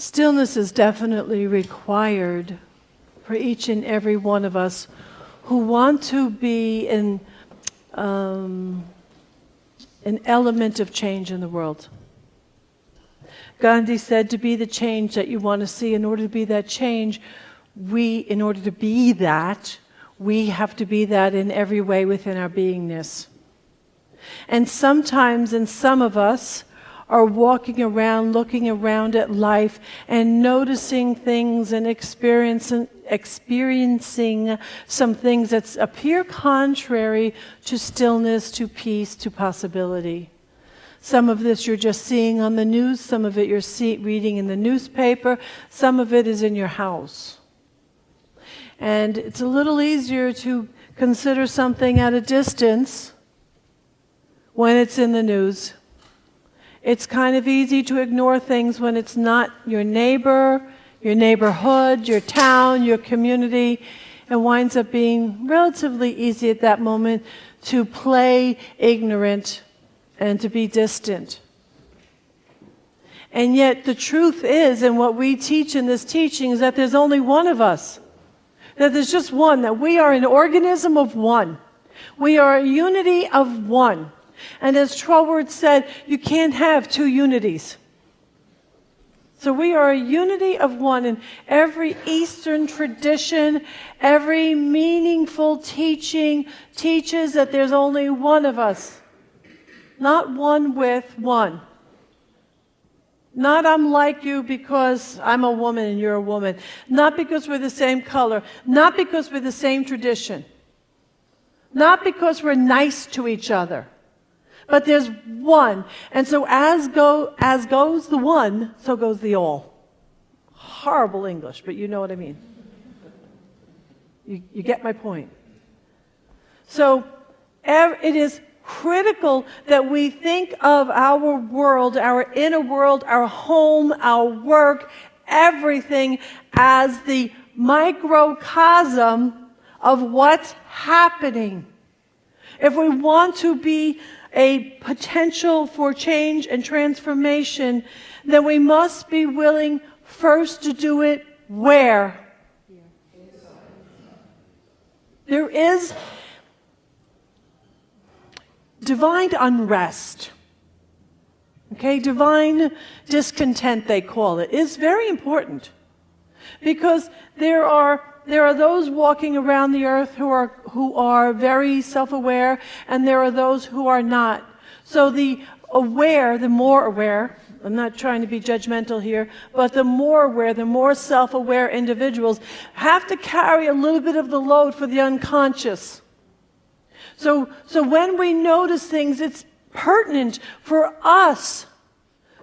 Stillness is definitely required for each and every one of us who want to be an element of change in the world. Gandhi said, to be the change that you want to see, in order to be that change, we have to be that in every way within our beingness. And sometimes, and some of us are walking around, looking around at life and noticing things and experiencing some things that appear contrary to stillness, to peace, to possibility. Some of this you're just seeing on the news, some of it you're reading in the newspaper, some of it is in your house. And it's a little easier to consider something at a distance when it's in the news. It's kind of easy to ignore things when it's not your neighbor, your neighborhood, your town, your community. It winds up being relatively easy at that moment to play ignorant and to be distant. And yet the truth is, and what we teach in this teaching, is that there's only one of us. That there's just one, that we are an organism of one. We are a unity of one. And as Troward said, you can't have two unities. So we are a unity of one, and every Eastern tradition, every meaningful teaching teaches that there's only one of us. Not one with one. Not I'm like you because I'm a woman and you're a woman. Not because we're the same color. Not because we're the same tradition. Not because we're nice to each other. But there's one. And so as goes the one, so goes the all. Horrible English, but you know what I mean. You get my point. So it is critical that we think of our world, our inner world, our home, our work, everything as the microcosm of what's happening. If we want to be a potential for change and transformation, then we must be willing first to do it where? There is divine unrest. Okay, divine discontent, they call it, is very important. Because there are those walking around the earth who are very self-aware, and there are those who are not. So the more aware, I'm not trying to be judgmental here, but the more aware, the more self-aware individuals have to carry a little bit of the load for the unconscious. So when we notice things, it's pertinent for us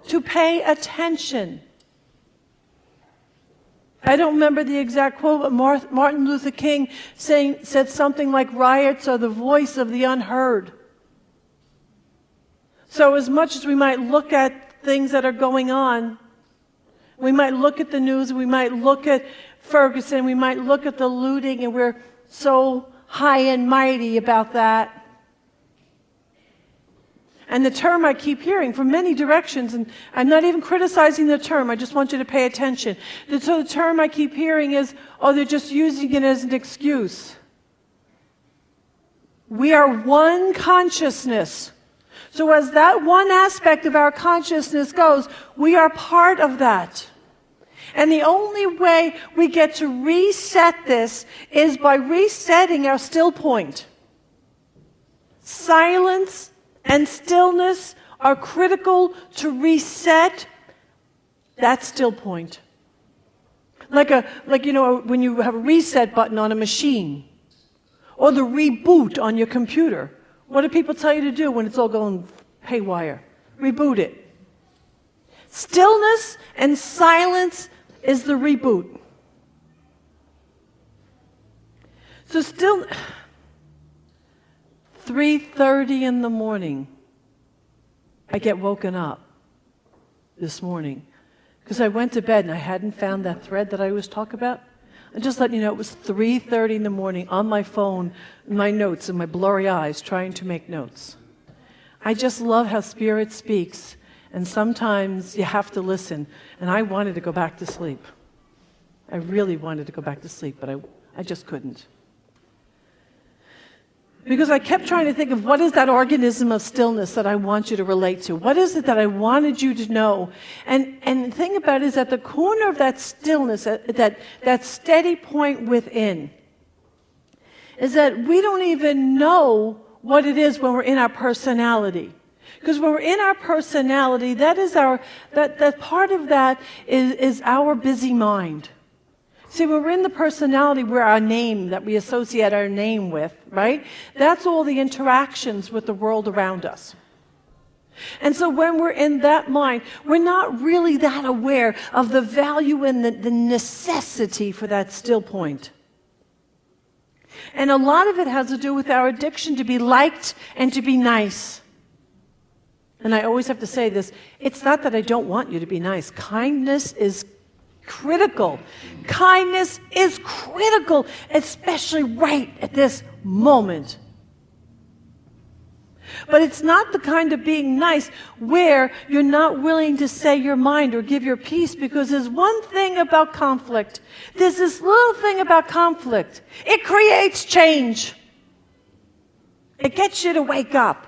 to pay attention. I don't remember the exact quote, but Martin Luther King said something like, riots are the voice of the unheard. So as much as we might look at things that are going on, we might look at the news, we might look at Ferguson, we might look at the looting, and we're so high and mighty about that. And the term I keep hearing from many directions, and I'm not even criticizing the term, I just want you to pay attention. So the term I keep hearing is, oh, they're just using it as an excuse. We are one consciousness. So as that one aspect of our consciousness goes, we are part of that. And the only way we get to reset this is by resetting our still point. Silence and stillness are critical to reset that still point. Like when you have a reset button on a machine, or the reboot on your computer. What do people tell you to do when it's all going haywire? Reboot it. Stillness and silence is the reboot. So 3:30 in the morning, I get woken up this morning because I went to bed and I hadn't found that thread that I always talk about. And just letting you know, it was 3:30 in the morning on my phone, my notes and my blurry eyes trying to make notes. I just love how Spirit speaks And sometimes you have to listen. And I wanted to go back to sleep. I really wanted to go back to sleep, but I just couldn't. Because I kept trying to think of what is that organism of stillness that I want you to relate to? What is it that I wanted you to know? And the thing about it is at the corner of that stillness, that steady point within, is that we don't even know what it is when we're in our personality. Because when we're in our personality, that part of that is our busy mind. See, when we're in the personality, we're our name that we associate our name with, right? That's all the interactions with the world around us. And so when we're in that mind, we're not really that aware of the value and the necessity for that still point. And a lot of it has to do with our addiction to be liked and to be nice. And I always have to say this, it's not that I don't want you to be nice. Kindness is critical. Kindness is critical, especially right at this moment. But it's not the kind of being nice where you're not willing to say your mind or give your piece, because there's one thing about conflict. There's this little thing about conflict. It creates change. It gets you to wake up.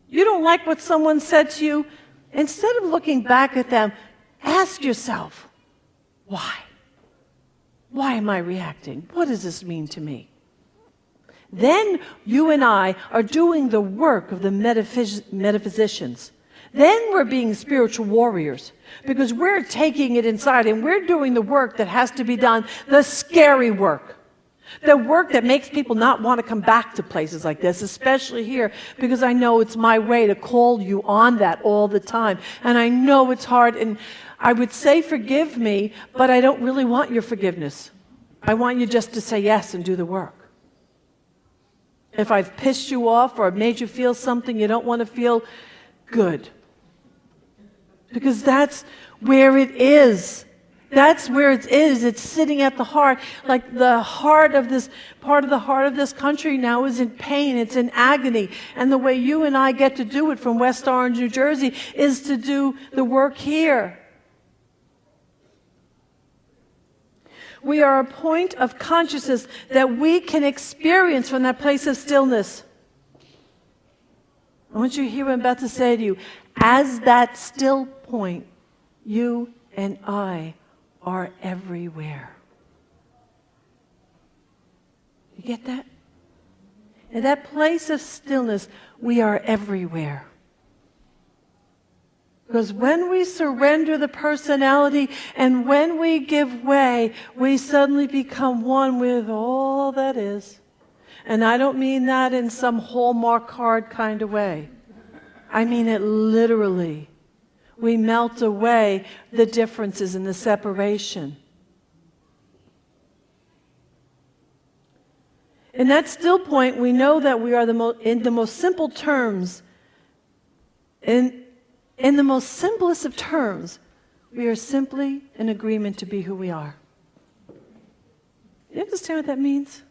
You don't like what someone said to you? Instead of looking back at them, ask yourself, why? Why am I reacting? What does this mean to me? Then you and I are doing the work of the metaphysicians. Then we're being spiritual warriors, because we're taking it inside and we're doing the work that has to be done, the scary work. The work that makes people not want to come back to places like this, especially here, because I know it's my way to call you on that all the time. And I know it's hard, and I would say forgive me, but I don't really want your forgiveness. I want you just to say yes and do the work. If I've pissed you off or made you feel something you don't want to feel, good. Because that's where it is. That's where it is. It's sitting at the heart. Like the heart of this, part of the heart of this country now is in pain. It's in agony. And the way you and I get to do it from West Orange, New Jersey, is to do the work here. We are a point of consciousness that we can experience from that place of stillness. I want you to hear what I'm about to say to you. As that still point, you and I are everywhere. You get that? In that place of stillness, we are everywhere. Because when we surrender the personality and when we give way, we suddenly become one with all that is. And I don't mean that in some Hallmark card kind of way. I mean it literally. We melt away the differences and the separation. In that still point, we know that we are in the most simple terms, in the most simplest of terms, we are simply in agreement to be who we are. You understand what that means?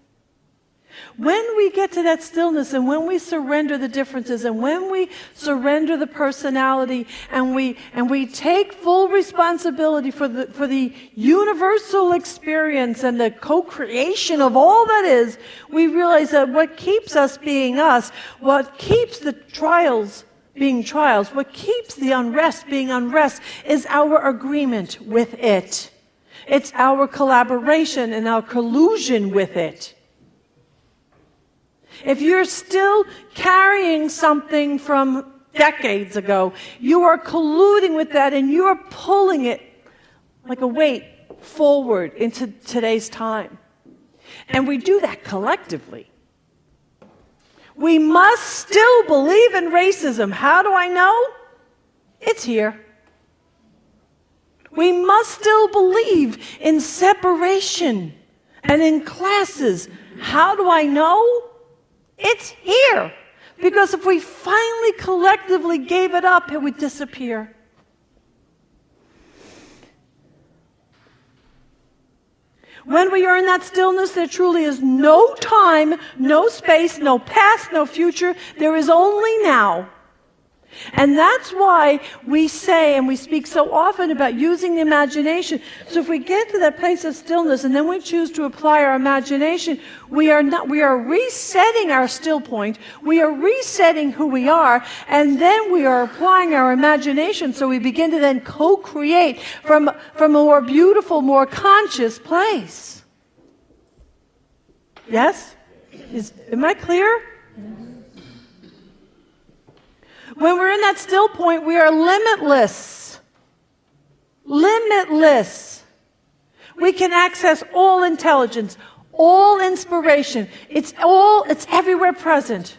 When we get to that stillness and when we surrender the differences and when we surrender the personality and we take full responsibility for the universal experience and the co-creation of all that is, we realize that what keeps us being us, what keeps the trials being trials, what keeps the unrest being unrest, is our agreement with it. It's our collaboration and our collusion with it. If you're still carrying something from decades ago, you are colluding with that and you are pulling it like a weight forward into today's time. And we do that collectively. We must still believe in racism. How do I know? It's here. We must still believe in separation and in classes. How do I know? It's here. Because if we finally collectively gave it up, it would disappear. When we are in that stillness, there truly is no time, no space, no past, no future. There is only now. And that's why we say and we speak so often about using the imagination. So if we get to that place of stillness and then we choose to apply our imagination, we are resetting our still point. We are resetting who we are, and then we are applying our imagination, so we begin to then co-create from a more beautiful, more conscious place. Yes? Am I clear? When we're in that still point, we are limitless. Limitless. We can access all intelligence, all inspiration. It's everywhere present.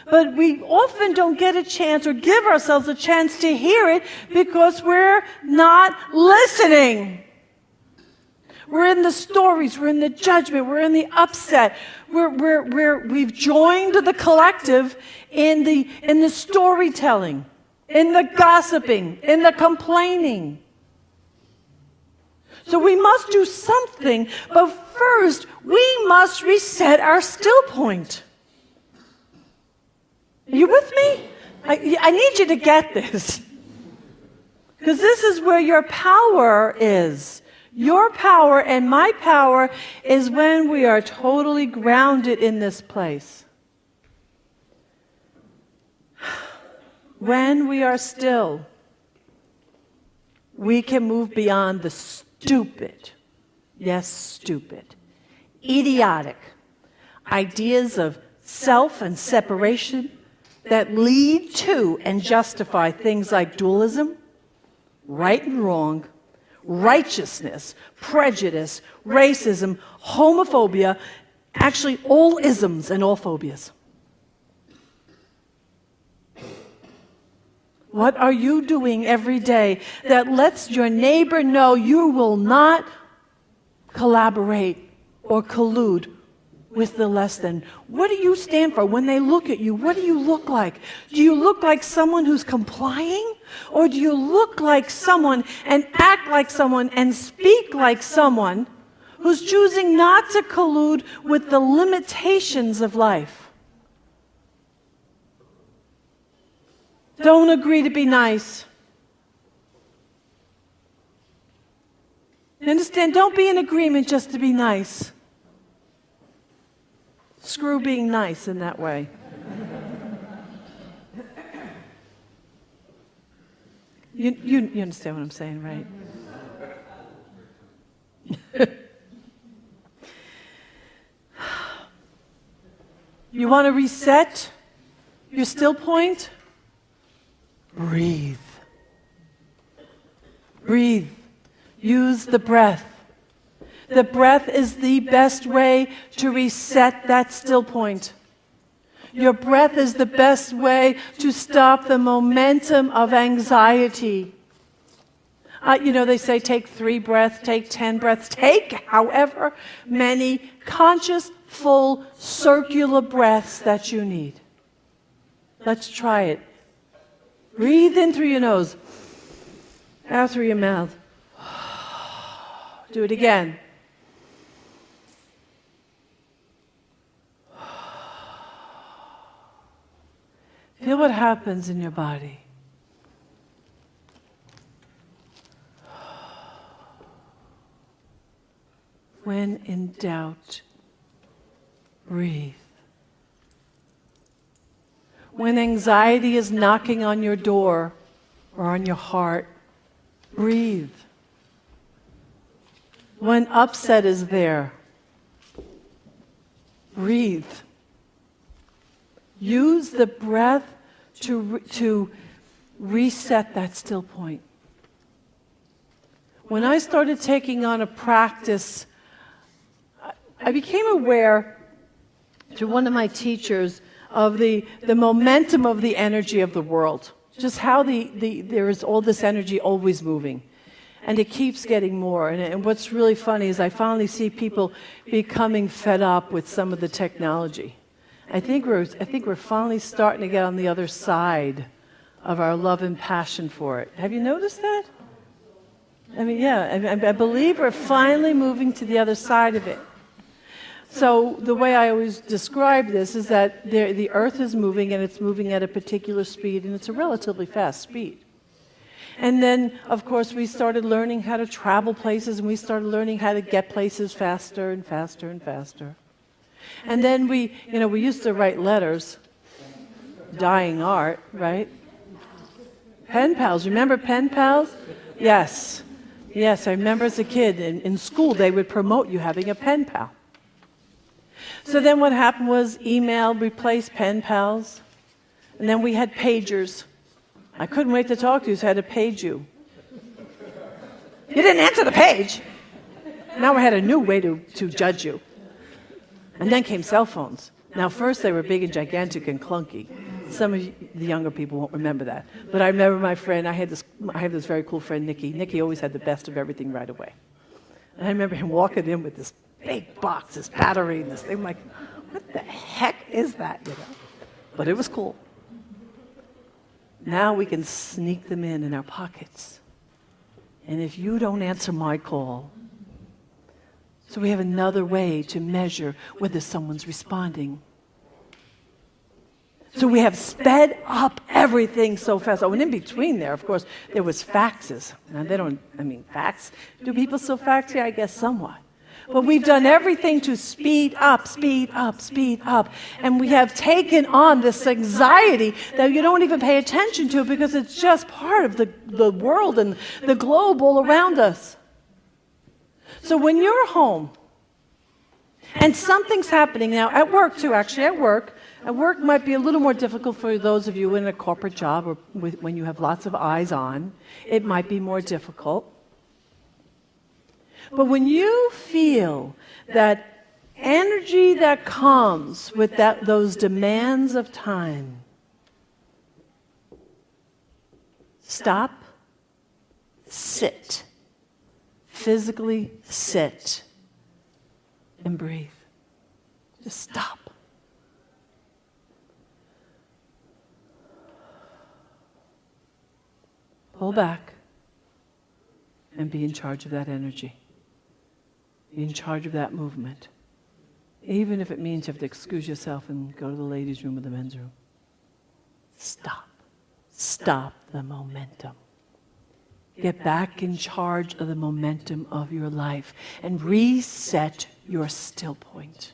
But we often don't get a chance or give ourselves a chance to hear it because we're not listening. We're in the stories, we're in the judgment, we're in the upset. We've joined the collective in the storytelling, in the gossiping, in the complaining. So we must do something, but first we must reset our still point. Are you with me? I need you to get this. Because this is where your power is. Your power and my power is when we are totally grounded in this place. When we are still, we can move beyond the stupid, yes, stupid, idiotic ideas of self and separation that lead to and justify things like dualism, right and wrong, righteousness, prejudice, racism, homophobia, actually all isms and all phobias. What are you doing every day that lets your neighbor know you will not collaborate or collude with the less than? What do you stand for? When they look at you, what do you look like? Do you look like someone who's complying? Or do you look like someone and act like someone and speak like someone who's choosing not to collude with the limitations of life? Don't agree to be nice. You understand? Don't be in agreement just to be nice. Screw being nice in that way. You understand what I'm saying, right? You want to reset your still point? Breathe. Breathe. Use the breath. The breath is the best way to reset that still point. Your breath is the best way to stop the momentum of anxiety. They say take 3 breaths, take 10 breaths, take however many conscious, full, circular breaths that you need. Let's try it. Breathe in through your nose, out through your mouth. Do it again. Feel what happens in your body. When in doubt, breathe. When anxiety is knocking on your door or on your heart, breathe. When upset is there, breathe. Use the breath to reset that still point. When I started taking on a practice, I became aware through one of my teachers of the momentum of the energy of the world. Just how there is all this energy always moving. And it keeps getting more. And what's really funny is I finally see people becoming fed up with some of the technology. I think we're finally starting to get on the other side of our love and passion for it. Have you noticed that? I mean, yeah, I believe we're finally moving to the other side of it. So the way I always describe this is that the earth is moving, and it's moving at a particular speed, and it's a relatively fast speed. And then, of course, we started learning how to travel places, and we started learning how to get places faster and faster and faster. And then we used to write letters, dying art, right? Pen pals. Remember pen pals? Yes. Yes, I remember as a kid in school they would promote you having a pen pal. So then what happened was email replaced pen pals, and then we had pagers. I couldn't wait to talk to you, so I had to page you. You didn't answer the page. Now I had a new way to judge you. And then came cell phones. Now first they were big and gigantic and clunky. Some of the younger people won't remember that. But I remember my friend, I have this very cool friend, Nikki. Nikki always had the best of everything right away. And I remember him walking in with this big box, this battery, and this thing. I'm like, what the heck is that, But it was cool. Now we can sneak them in our pockets. And if you don't answer my call, so we have another way to measure whether someone's responding. So we have sped up everything so fast. Oh, and in between there, of course, there was faxes. Now fax. Do people still fax? Yeah, I guess somewhat. But we've done everything to speed up, speed up, speed up. And we have taken on this anxiety that you don't even pay attention to because it's just part of the world and the globe all around us. So when you're home and something's happening now, at work too, actually, at work might be a little more difficult for those of you in a corporate job or when you have lots of eyes on. It might be more difficult. But when you feel that energy that comes with those demands of time, stop, sit, physically sit, and breathe. Just stop. Pull back and be in charge of that energy. Be in charge of that movement. Even if it means you have to excuse yourself and go to the ladies' room or the men's room. Stop. Stop the momentum. Get back in charge of the momentum of your life and reset your still point.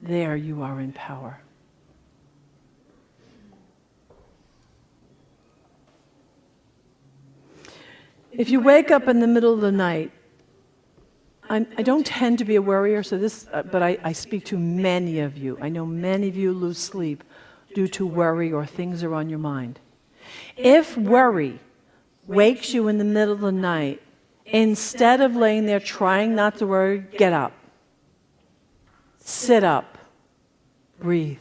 There you are in power. If you wake up in the middle of the night, I don't tend to be a worrier, but I speak to many of you. I know many of you lose sleep due to worry or things are on your mind. If worry wakes you in the middle of the night, instead of laying there trying not to worry, get up. Sit up. Breathe.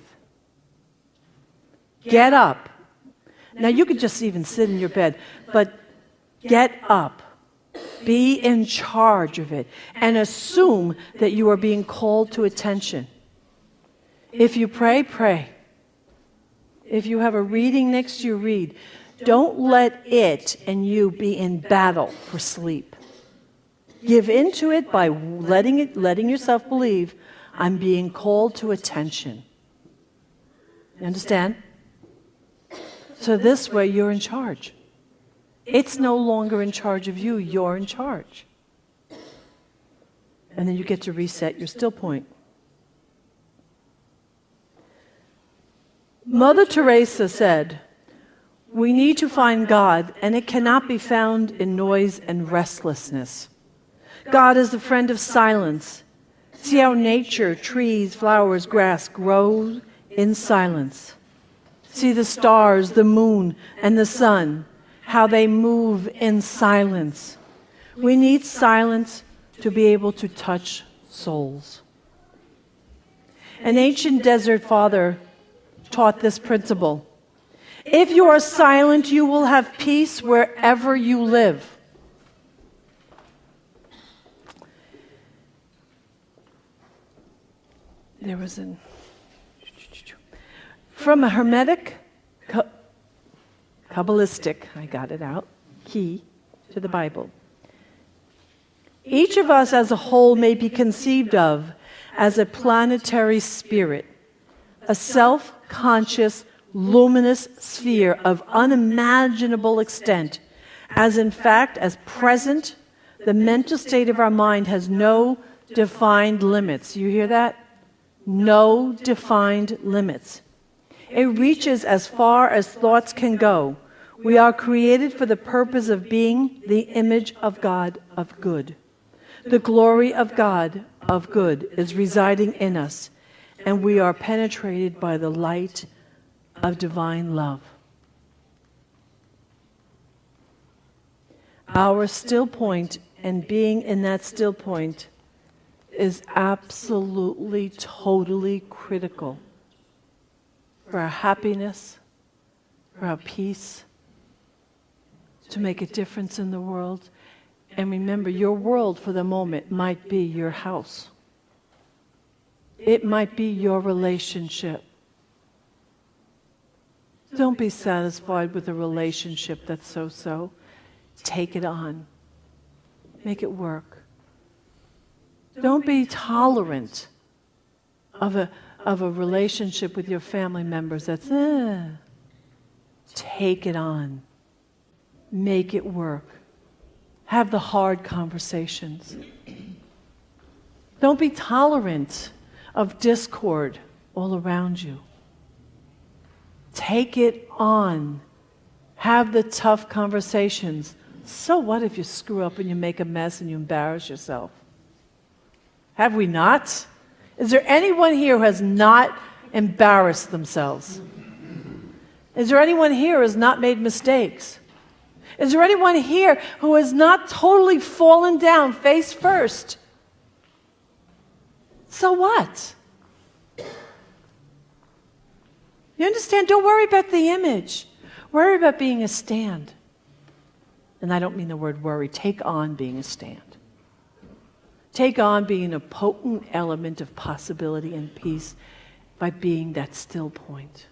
Get up. Now you could just even sit in your bed, but get up. Be in charge of it and assume that you are being called to attention. If you pray, pray. If you have a reading next to you, read. Don't let it and you be in battle for sleep. Give into it by letting yourself believe, I'm being called to attention. You understand? So this way you're in charge. It's no longer in charge of you, you're in charge. And then you get to reset your still point. Mother Teresa said, we need to find God, and it cannot be found in noise and restlessness. God is the friend of silence. See how nature, trees, flowers, grass grow in silence. See the stars, the moon, and the sun, how they move in silence. We need silence to be able to touch souls. An ancient desert father taught this principle. If you are silent, you will have peace wherever you live. There was from a Hermetic, Kabbalistic, I got it out, key to the Bible. Each of us as a whole may be conceived of as a planetary spirit, a self-conscious, luminous sphere of unimaginable extent, as in fact, as present, the mental state of our mind has no defined limits. You hear that? No defined limits. It reaches as far as thoughts can go. We are created for the purpose of being the image of God of good. The glory of God of good is residing in us, and we are penetrated by the light of divine love. Our still point and being in that still point is absolutely, totally critical for our happiness, for our peace, to make a difference in the world. And remember, your world for the moment might be your house. It might be your relationship. Don't be satisfied with a relationship that's so-so. Take it on. Make it work. Don't be tolerant of a relationship with your family members that's, Take it on. Make it work. Have the hard conversations. Don't be tolerant of discord all around you. Take it on. Have the tough conversations. So what if you screw up and you make a mess and you embarrass yourself? Have we not? Is there anyone here who has not embarrassed themselves? Is there anyone here who has not made mistakes? Is there anyone here who has not totally fallen down face first? So what? You understand? Don't worry about the image. Worry about being a stand. And I don't mean the word worry. Take on being a stand. Take on being a potent element of possibility and peace by being that still point.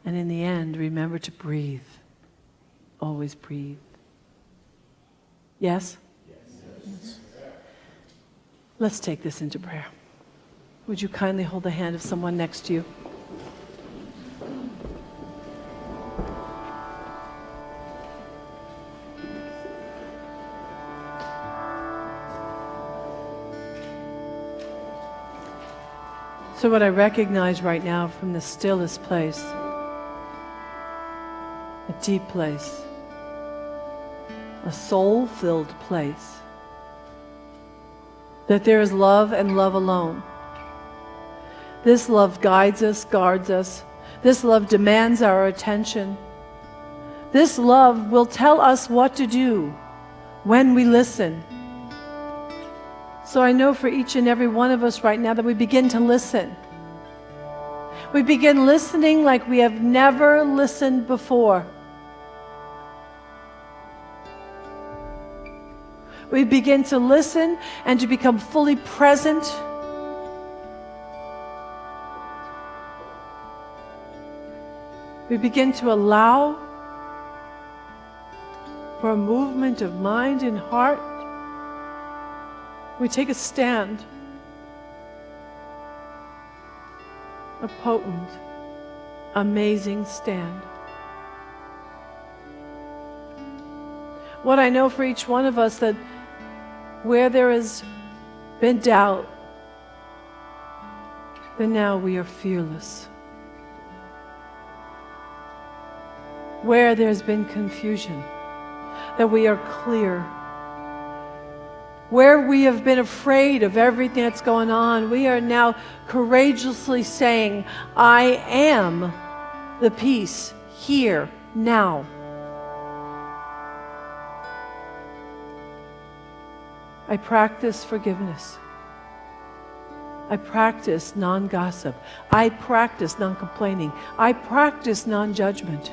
And in the end, remember to breathe. Always breathe. Yes? Yes. Let's take this into prayer. Would you kindly hold the hand of someone next to you? So what I recognize right now from the stillest place, a deep place, a soul-filled place, that there is love and love alone. This love guides us, guards us. This love demands our attention. This love will tell us what to do when we listen. So I know for each and every one of us right now that we begin to listen. We begin listening like we have never listened before. We begin to listen and to become fully present. We begin to allow for a movement of mind and heart. We take a stand, a potent, amazing stand. What I know for each one of us, that where there has been doubt, then now we are fearless. Where there's been confusion, that we are clear. Where we have been afraid of everything that's going on, we are now courageously saying, I am the peace here, now. I practice forgiveness. I practice non-gossip. I practice non-complaining. I practice non-judgment.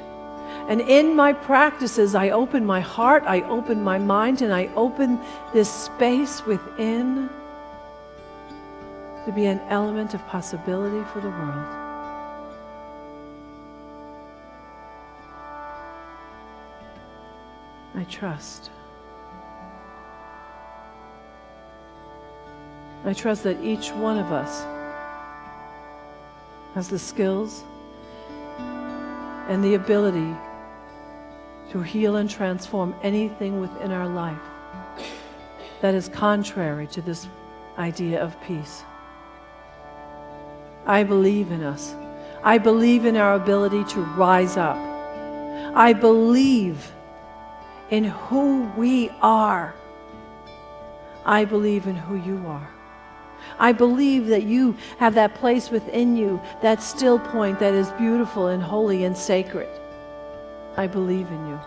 And in my practices, I open my heart, I open my mind, and I open this space within to be an element of possibility for the world. I trust. I trust that each one of us has the skills and the ability to heal and transform anything within our life that is contrary to this idea of peace. I believe in us. I believe in our ability to rise up. I believe in who we are. I believe in who you are. I believe that you have that place within you, that still point that is beautiful and holy and sacred. I believe in you.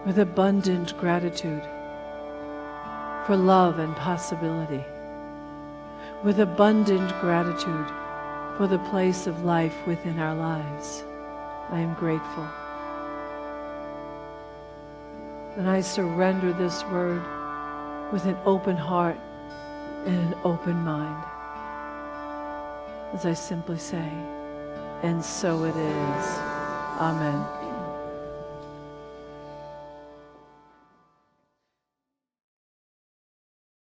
With abundant gratitude for love and possibility. With abundant gratitude for the place of life within our lives. I am grateful. And I surrender this word with an open heart and an open mind. As I simply say, and so it is. Amen.